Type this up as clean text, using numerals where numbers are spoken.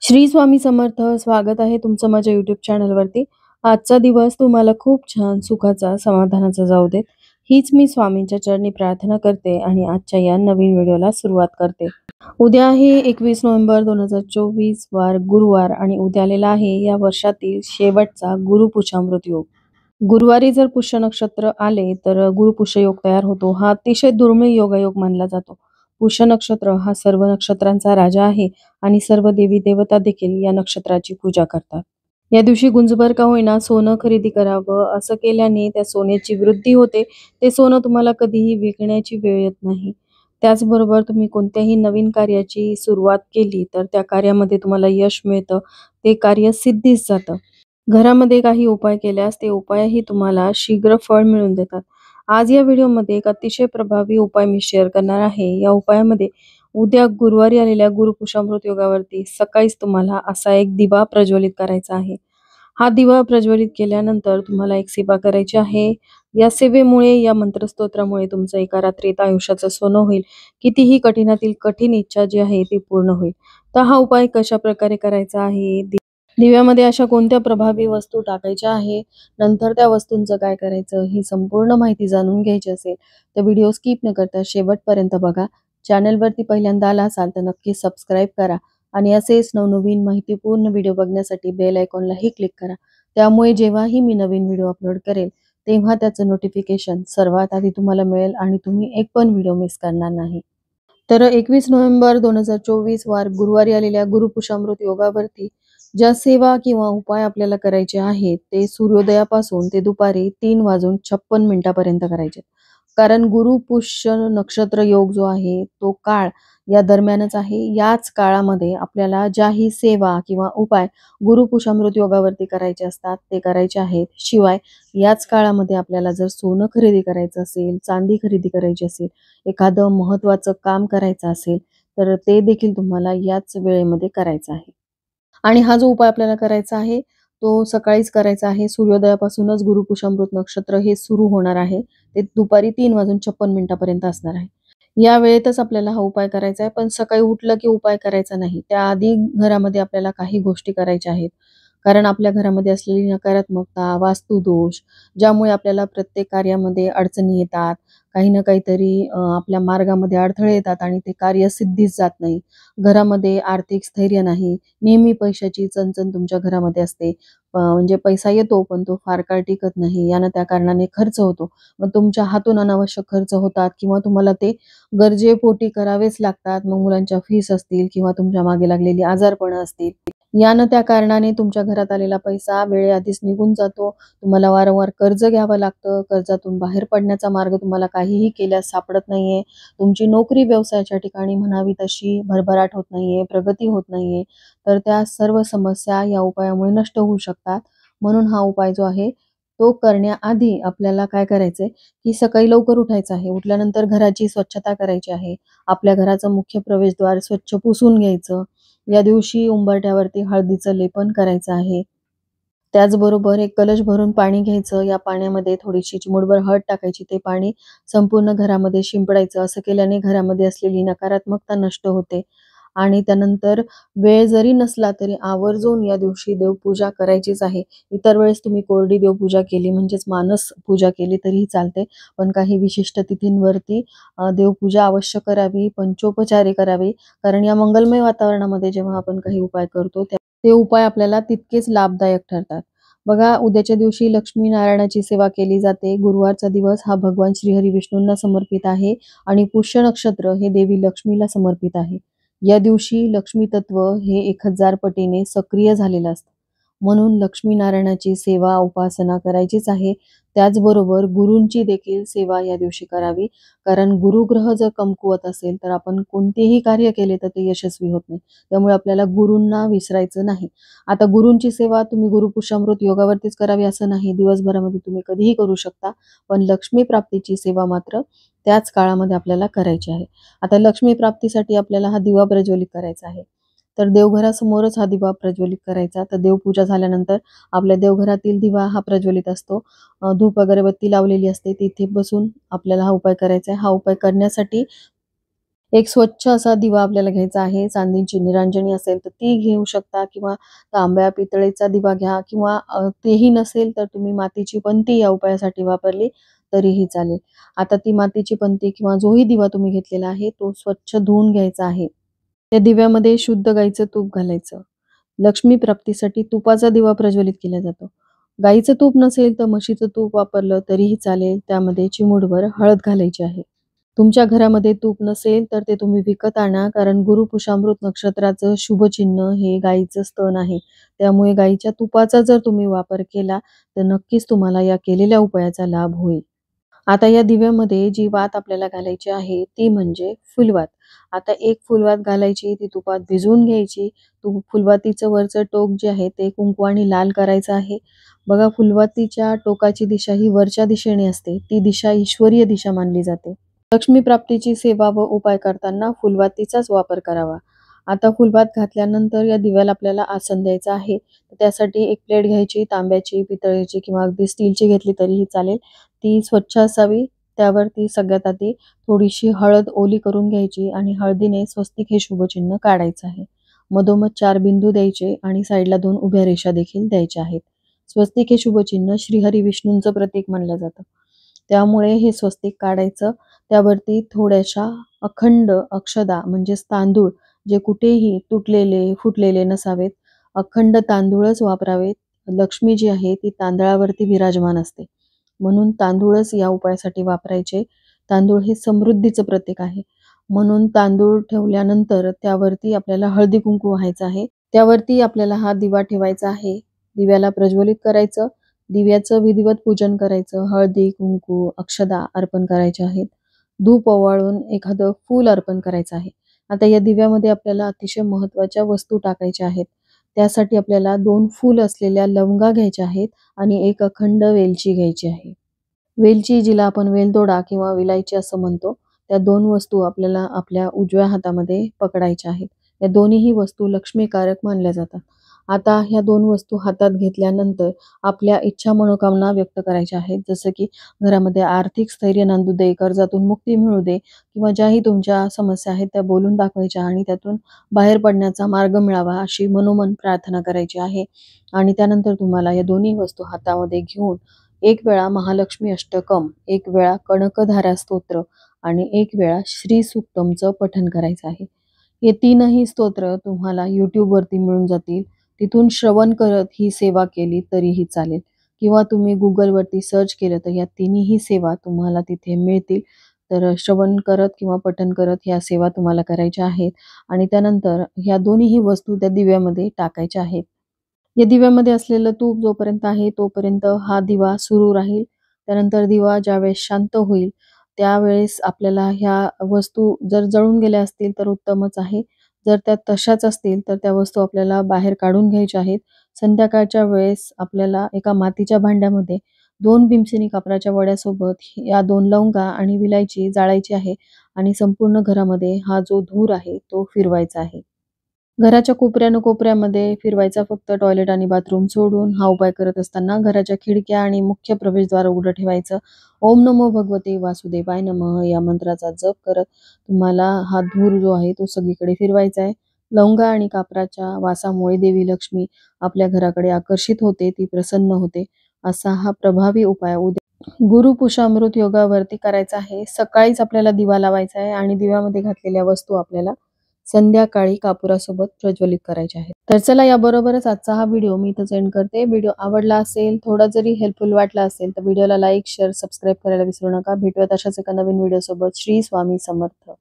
श्री स्वामी समर्थ. स्वागत आहे तुमचं माझ्या YouTube चॅनलवरती. आजचा दिवस तुम्हाला खूप छान सुखाचा समाधानाचा जाऊ देत, हीच मी स्वामींच्या चरणी प्रार्थना करते आणि आजच्या या नवीन व्हिडिओला सुरुवात करते. उद्या आहे 21 नोव्हेंबर 2024 वार गुरुवार आणि उद्या आलेला आहे या वर्षातील शेवटचा गुरुपुष्यामृत योग. गुरुवारी जर पुष्य नक्षत्र आले तर गुरुपुष्य योग तयार होतो. हा अतिशय दुर्मिळ योगायोग मानला जातो. पुष्य नक्षत्र हा सर्व नक्षत्रांचा राजा आहे आणि सर्व देवी देवता देखील या नक्षत्राची पूजा करतात. या दिवशी गुंजभर का होईना सोनं खरेदी करावं. असं केल्याने त्या सोन्याची वृद्धी होते. ते सोनं तुम्हाला कधीही विकण्याची वेळ येत नाही. त्याचबरोबर तुम्ही कोणत्याही नवीन कार्याची सुरुवात केली तर त्या कार्यामध्ये तुम्हाला यश मिळतं. ते कार्य सिद्धीस जातं. घरामध्ये काही उपाय केल्यास ते उपायही तुम्हाला शीघ्र फळ मिळवून देतात. आज या व्हिडिओमध्ये एक अतिशय प्रभावी उपाय मी शेअर करणार आहे. या उपायामध्ये उद्या गुरुवारी आलेल्या गुरुपुष्यामृत योगावरती सकाळीच तुम्हाला असा एक दिवा प्रज्वलित करायचा आहे. हा दिवा प्रज्वलित केल्यानंतर तुम्हाला एक सेवा करायची आहे. या सेवेमुळे, या मंत्रस्तोत्रामुळे तुमचं एका रात्रीत आयुष्याचं सोनं होईल. कितीही कठीणातील कठीण इच्छा जी आहे ती पूर्ण होईल. तर हा उपाय कशा प्रकारे करायचा आहे, दिव्यामध्ये अशा कोणत्या प्रभावी वस्तू टाकायच्या आहे, नंतर त्या वस्तूंचं काय करायचं, ही संपूर्ण माहिती जाणून घ्यायची असेल तर व्हिडिओ स्किप न करता शेवटपर्यंत बघा. चॅनलवरती पहिल्यांदा आला असाल तर नक्की सबस्क्राईब करा आणि असेच नवनवीन माहितीपूर्ण व्हिडिओ बघण्यासाठी बेल आयकॉनलाही क्लिक करा. त्यामुळे जेव्हाही मी नवीन व्हिडिओ अपलोड करेल तेव्हा त्याचं नोटिफिकेशन सर्वात आधी तुम्हाला मिळेल आणि तुम्ही एक पण व्हिडिओ मिस करणार नाही. तर 21 नोव्हेंबर 2024 वार गुरुवारी आलेल्या गुरुपुष्यामृत योगावरती ज्या सेवा किंवा उपाय आपल्याला करायचे आहेत ते सूर्योदयापासून ते दुपारी 3:56 करायचे. कारण गुरुपुष्य नक्षत्र योग जो आहे तो काळ या दरम्यानच आहे. याच काळामध्ये आपल्याला ज्याही सेवा किंवा उपाय गुरुपुष्यामृत योगावरती करायचे असतात ते करायचे आहेत. शिवाय याच काळामध्ये आपल्याला जर सोनं खरेदी करायचं असेल, चांदी खरेदी करायची असेल, एखादं महत्त्वाचं काम करायचं असेल तर ते देखील तुम्हाला याच वेळेमध्ये करायचं आहे. आणि हा जो उपाय आपल्याला करायचा आहे तो सकाळीच करायचा आहे. सूर्योदयापासूनच गुरुपुष्यामृत नक्षत्र हे सुरू होणार आहे. ते दुपारी 3:56 पर्यंत असणार आहे. या वेळेतच आपल्याला हा उपाय करायचा आहे. पण सकाळी उठलं की उपाय करायचा नाही. त्याआधी घरामध्ये आपल्याला काही गोष्टी करायच्या आहेत. कारण आपल्या घरामध्ये असलेली नकारात्मकता, वास्तुदोष ज्यामुळे आपल्याला प्रत्येक कार्यामध्ये अडचणी येतात. काही ना काहीतरी आपल्या मार्गामध्ये अडथळे येतात आणि ते कार्य सिद्धीस जात नाही. घरामध्ये आर्थिक स्थैर्य नाही. नेहमी पैशाची चणचण तुमच्या घरामध्ये असते. म्हणजे पैसा येतो पण तो फार काळ टिकत नाही. यानं त्या कारणाने खर्च होतो. मग तुमच्या हातून अनावश्यक खर्च होतात किंवा तुम्हाला ते गरजेपोटी करावेच लागतात. मग मुलांच्या फीस असतील किंवा तुमच्या मागे लागलेली आजारपणं असतील. यानं त्या कारणाने तुमच्या घरात आलेला पैसा वेळेआधीच निघून जातो. तुम्हाला वारंवार कर्ज घ्यावं लागतं. कर्जातून बाहेर पडण्याचा मार्ग तुम्हाला काहीही केल्यास सापडत नाहीये. तुमची नोकरी व्यवसायाच्या ठिकाणी म्हणावी तशी भरभराट होत नाहीये, प्रगती होत नाहीये. तर त्या सर्व समस्या या उपायामुळे नष्ट होऊ शकतात. म्हणून हा उपाय जो आहे तो करण्याआधी आपल्याला काय करायचंय की सकाळी लवकर उठायचं आहे. उठल्यानंतर घराची स्वच्छता करायची आहे. आपल्या घराचं मुख्य प्रवेशद्वार स्वच्छ पुसून घ्यायचं. या दिवशी उंबरठ्यावरती हळदीचं लेपन करायचं आहे. त्याचबरोबर एक कलश भरून पाणी घ्यायचं. या पाण्यामध्ये थोडीशी चिमूटभर हळद टाकायची. ते पाणी संपूर्ण घरामध्ये शिंपडायचं. असं केल्याने घरामध्ये असलेली नकारात्मकता नष्ट होते. आणि त्यानंतर वेळ जरी नसला तरी आवर्जून या दिवशी देवपूजा करायचीच आहे. इतर वेळेस तुम्ही कोरडी देवपूजा केली म्हणजेच मानस पूजा केली तरीही चालते. पण काही विशिष्ट तिथींवरती देवपूजा अवश्य करावी, पंचोपचारे करावी. कारण या मंगलमय वातावरणामध्ये जेव्हा आपण काही उपाय करतो ते उपाय आपल्याला तितकेच लाभदायक ठरतात. बघा, उद्याच्या दिवशी लक्ष्मीनारायणाची सेवा केली जाते. गुरुवारचा दिवस हा भगवान श्रीहरी विष्णूंना समर्पित आहे आणि पुष्य नक्षत्र हे देवी लक्ष्मीला समर्पित आहे. या दिवशी लक्ष्मी तत्व हे 1000 पटीने सक्रिय झालेलं असतं. म्हणून लक्ष्मीनारायणाची सेवा उपासना करायचीच आहे. त्याचबरोबर गुरूंची देखील सेवा या दिवशी करावी. कारण गुरुग्रह जर कमकुवत असेल तर आपण कोणतेही कार्य केले तर ते यशस्वी होत नाही. त्यामुळे आपल्याला गुरूंना विसरायचं नाही. आता गुरूंची सेवा तुम्ही गुरुपुष्यामृत योगावरतीच करावी असं नाही. दिवसभरामध्ये तुम्ही कधीही करू शकता. पण लक्ष्मी प्राप्तीची सेवा मात्र त्याच काळामध्ये आपल्याला करायची आहे. आता लक्ष्मी प्राप्तीसाठी आपल्याला हा दिवा प्रज्वलित करायचा आहे. तर देवघरासमोरच हा दिवा प्रज्वलित करायचा. तर देवपूजा झाल्यानंतर आपल्या देवघरातील दिवा हा प्रज्वलित असतो. धूप अगरबत्ती लावलेली असते. तिथे बसून आपल्याला हा उपाय करायचा आहे. हा उपाय करण्यासाठी एक स्वच्छ असा दिवा आपल्याला घ्यायचा आहे. चांदीची निरांजनी असेल तर ती घेऊ शकता किंवा तांब्या पितळेचा दिवा घ्या किंवा तेही नसेल तर तुम्ही मातीची पंती या उपायासाठी वापरली तरीही चालेल. आता ती मातीची पंती किंवा जोही दिवा तुम्ही घेतलेला आहे तो स्वच्छ धुवून घ्यायचा आहे. त्या दिव्यामध्ये शुद्ध गाईचं तूप घालायचं. लक्ष्मी प्राप्तीसाठी तुपाचा दिवा प्रज्वलित केला जातो. गाईचं तूप नसेल तर म्हशीचं तूप वापरलं तरीही चालेल. त्यामध्ये चिमूटभर हळद घालायची आहे. तुमच्या घरामध्ये तूप नसेल तर ते तुम्ही विकत आणा, कारण गुरुपुषामृत नक्षत्राचं शुभचिन्ह हे गाईचं स्तन आहे. त्यामुळे गाईच्या तुपाचा जर तुम्ही वापर केला तर नक्कीच तुम्हाला या केलेल्या उपायाचा लाभ होईल. आता या दिव्यामध्ये जी वात आपल्याला घालायची आहे ती म्हणजे फुलवात. आता एक फुलवात घालायची, ती तुपात भिजवून घ्यायची. फुलवातीचं वरचं टोक जे आहे ते कुंकवाने लाल करायचं आहे. बघा, फुलवातीच्या टोकाची दिशा ही वरच्या दिशेने असते. ती दिशा ईश्वरीय दिशा मानली जाते. लक्ष्मी प्राप्तीची सेवा व उपाय करताना फुलवातीचाच वापर करावा. आता फुलवात घातल्यानंतर या दिव्याला आपल्याला आसन द्यायचं आहे. त्यासाठी एक प्लेट घ्यायची, तांब्याची, पितळेची किंवा अगदी स्टीलची घेतली तरीही चालेल. ती स्वच्छ असावी. त्यावरती सगळ्यात आधी थोडीशी हळद ओली करून घ्यायची आणि हळदीने स्वस्तिक हे शुभचिन्ह काढायचं आहे. मधोमध 4 बिंदू द्यायचे आणि साईडला 2 उभ्या रेषा देखील द्यायच्या आहेत. स्वस्तिक हे शुभचिन्ह श्रीहरी विष्णूंचं प्रतीक मानलं जातं. त्यामुळे हे स्वस्तिक काढायचं. त्यावरती थोड्याशा अखंड अक्षदा म्हणजेच तांदूळ, जे कुठेही तुटलेले, फुटलेले नसावेत, अखंड तांदूळच वापरावेत. लक्ष्मी जी आहे ती तांदळावरती विराजमान असते. म्हणून तांदूळच या उपायासाठी वापरायचे. तांदूळ हे समृद्धीचं प्रतीक आहे. म्हणून तांदूळ ठेवल्यानंतर त्यावरती आपल्याला हळदी कुंकू व्हायचं आहे. त्यावरती आपल्याला हा दिवा ठेवायचा आहे. दिव्याला प्रज्वलित करायचं. दिव्याचं विधिवत पूजन करायचं. हळदी, कुंकू, अक्षदा अर्पण करायचे आहेत. धूप ओवाळून एखादं फूल अर्पण करायचं आहे. आता या दिव्यामध्ये आपल्याला अतिशय महत्त्वाच्या वस्तू टाकायच्या आहेत. त्यासाठी आपल्याला 2 फूल असलेल्या लवंगा घ्यायच्या आहेत आणि एक अखंड वेलची घ्यायची आहे. वेलची, जिला आपण वेलदोडा किंवा विलायची असं म्हणतो, त्या 2 वस्तू आपल्याला आपल्या उजव्या हातामध्ये पकडायच्या आहेत. या दोन्हीही वस्तू लक्ष्मीकारक मानल्या जातात. आता ह्या 2 वस्तू हातात घेतल्यानंतर आपल्या इच्छा मनोकामना व्यक्त करायच्या आहेत. जसं की घरामध्ये आर्थिक स्थैर्य नांदू दे, कर्जातून मुक्ती मिळू दे किंवा ज्याही तुमच्या समस्या आहेत त्या बोलून दाखवायच्या आणि त्यातून बाहेर पडण्याचा मार्ग मिळावा अशी मनोमन प्रार्थना करायची आहे. आणि त्यानंतर तुम्हाला या दोन्ही वस्तू हातामध्ये घेऊन एक वेळा महालक्ष्मी अष्टकम, एक वेळा कनकधारा स्तोत्र आणि एक वेळा श्री सूक्तमचं पठण करायचं आहे. हे 3ही स्तोत्र तुम्हाला YouTubeवरती मिळून जातील. तिथून श्रवण करत ही सेवा केली तरीही चालेल किंवा तुम्ही Googleवरती सर्च केलं तर या 3ही सेवा तुम्हाला तिथे मिळतील. तर श्रवण करत किंवा पठण करत ह्या सेवा तुम्हाला करायच्या आहेत आणि त्यानंतर ह्या दोन्हीही वस्तू त्या दिव्यामध्ये टाकायच्या आहेत. या दिव्यामध्ये असलेलं तूप जोपर्यंत आहे तोपर्यंत हा दिवा सुरू राहील. त्यानंतर दिवा ज्यावेळेस शांत होईल त्यावेळेस आपल्याला ह्या वस्तू जर जळून गेल्या असतील तर उत्तमच आहे. जर त्या तशाच असतील तर त्या वस्तू आपल्याला बाहेर काढून घ्यायच्या आहेत. संध्याकाळच्या वेळेस आपल्याला एका मातीच्या भांड्यामध्ये 2 भीमसेनी कापराच्या वड्यासोबत या 2 लवंगा आणि विलायची जाळायची आहे आणि संपूर्ण घरामध्ये हा जो धूर आहे तो फिरवायचा आहे. घराच्या कोपऱ्यामध्ये फिरवायचा, फक्त टॉयलेट आणि बाथरूम सोडून. हा उपाय करत असताना घराच्या खिडक्या आणि मुख्य प्रवेशद्वार उघडं ठेवायचं. ओम नमो भगवते वासुदेवाय नमः या मंत्राचा जप करत तुम्हाला हा धूर जो आहे तो सगळीकडे फिरवायचा आहे. लवंगा आणि कापराच्या वासामुळे देवी लक्ष्मी आपल्या घराकडे आकर्षित होते, ती प्रसन्न होते. असा हा प्रभावी उपाय उद्या गुरुपुषामृत योगावरती करायचा आहे. सकाळीच आपल्याला दिवा लावायचा आहे आणि दिव्यामध्ये घातलेल्या वस्तू आपल्याला संध्याकाळी कापुरासोबत प्रज्वलित करायचे आहेत. तर चला, याबरोबरच आजचा हा व्हिडिओ मी इथंच एंड करते. व्हिडिओ आवडला असेल, थोडा जरी हेल्पफुल वाटला असेल तर व्हिडिओला लाईक, शेअर, सबस्क्राईब करायला विसरू नका. भेटूयात अशाच एका नवीन व्हिडिओ सोबत. श्री स्वामी समर्थ.